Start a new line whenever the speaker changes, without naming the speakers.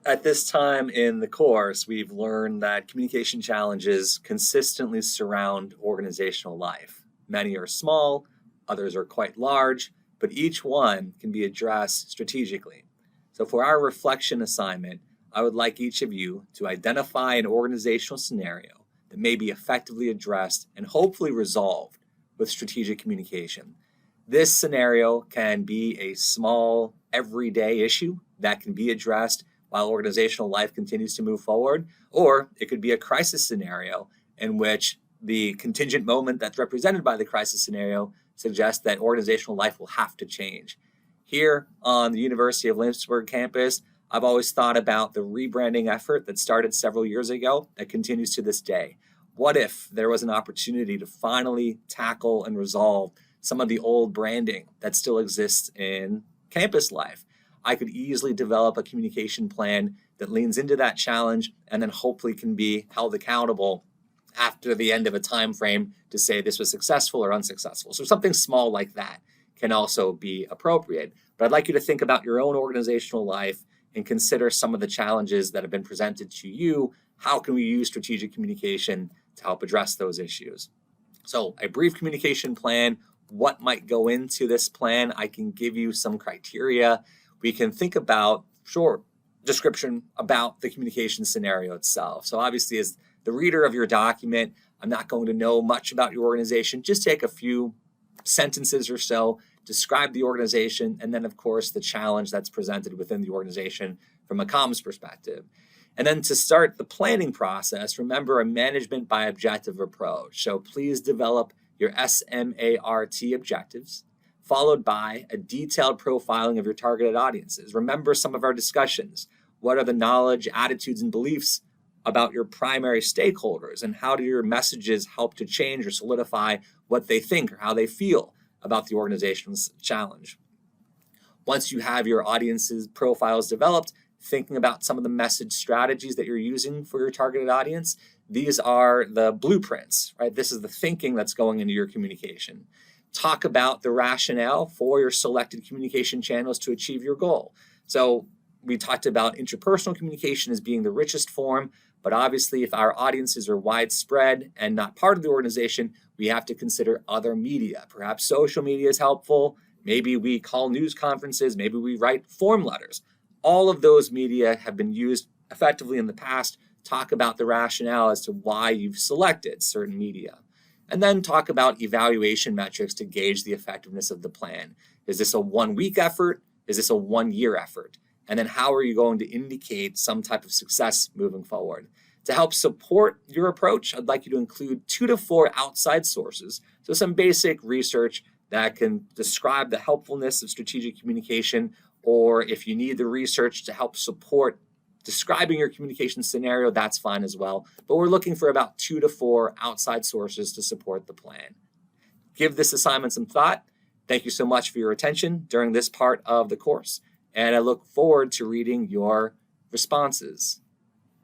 At this time in the course, we've learned that communication challenges consistently surround organizational life. Many are small, others are quite large, but each one can be addressed strategically. So for our reflection assignment, I would like each of you to identify an organizational scenario that may be effectively addressed and hopefully resolved with strategic communication. This scenario can be a small, everyday issue that can be addressed while organizational life continues to move forward, or it could be a crisis scenario in which the contingent moment that's represented by the crisis scenario suggests that organizational life will have to change. Here on the University of Lynchburg campus, I've always thought about the rebranding effort that started several years ago that continues to this day. What if there was an opportunity to finally tackle and resolve some of the old branding that still exists in campus life? I could easily develop a communication plan that leans into that challenge and then hopefully can be held accountable after the end of a time frame to say this was successful or unsuccessful. So something small like that can also be appropriate. But I'd like you to think about your own organizational life and consider some of the challenges that have been presented to you. How can we use strategic communication to help address those issues? So a brief communication plan, what might go into this plan? I can give you some criteria. We can think about short description about the communication scenario itself. So obviously, as the reader of your document, I'm not going to know much about your organization. Just take a few sentences or so, describe the organization, and then, of course, the challenge that's presented within the organization from a comms perspective. And then to start the planning process, remember a management by objective approach. So please develop your SMART objectives, followed by a detailed profiling of your targeted audiences. Remember some of our discussions. What are the knowledge, attitudes, and beliefs about your primary stakeholders, and how do your messages help to change or solidify what they think or how they feel about the organization's challenge? Once you have your audience's profiles developed, thinking about some of the message strategies that you're using for your targeted audience, these are the blueprints, right? This is the thinking that's going into your communication. Talk about the rationale for your selected communication channels to achieve your goal. So we talked about interpersonal communication as being the richest form, but obviously if our audiences are widespread and not part of the organization, we have to consider other media. Perhaps social media is helpful. Maybe we call news conferences. Maybe we write form letters. All of those media have been used effectively in the past. Talk about the rationale as to why you've selected certain media. And then talk about evaluation metrics to gauge the effectiveness of the plan. Is this a 1 week effort? Is this a 1 year effort? And then how are you going to indicate some type of success moving forward? To help support your approach, I'd like you to include 2 to 4 outside sources. So some basic research that can describe the helpfulness of strategic communication, or if you need the research to help support describing your communication scenario, that's fine as well. But we're looking for about 2 to 4 outside sources to support the plan. Give this assignment some thought. Thank you so much for your attention during this part of the course, and I look forward to reading your responses.